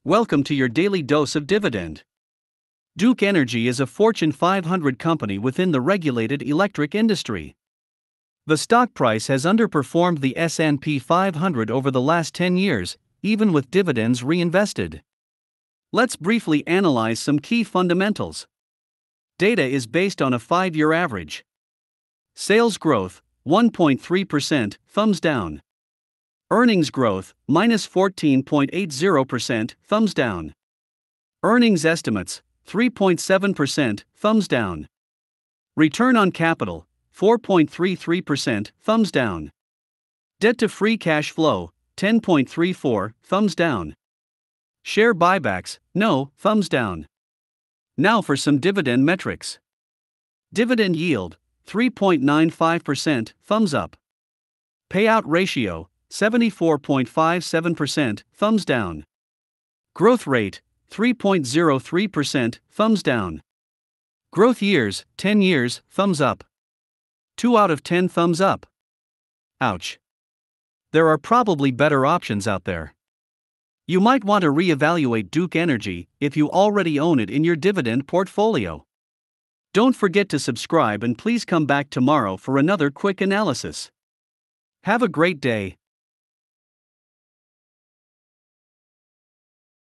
Welcome to your daily dose of dividend. Duke Energy is a Fortune 500 company within the regulated electric industry. The stock price has underperformed the S&P 500 over the last 10 years, even with dividends reinvested. Let's briefly analyze some key fundamentals. Data is based on a 5-year average. Sales growth, 1.3%, thumbs down. Earnings growth, minus 14.80%, thumbs down. Earnings estimates, 3.7%, thumbs down. Return on capital, 4.33%, thumbs down. Debt to free cash flow, 10.34, thumbs down. Share buybacks, no, thumbs down. Now for some dividend metrics. Dividend yield, 3.95%, thumbs up. Payout ratio, 74.57%, thumbs down. Growth rate, 3.03%, thumbs down. Growth years, 10 years, thumbs up. 2 out of 10 thumbs up. Ouch. There are probably better options out there. You might want to reevaluate Duke Energy if you already own it in your dividend portfolio. Don't forget to subscribe and please come back tomorrow for another quick analysis. Have a great day.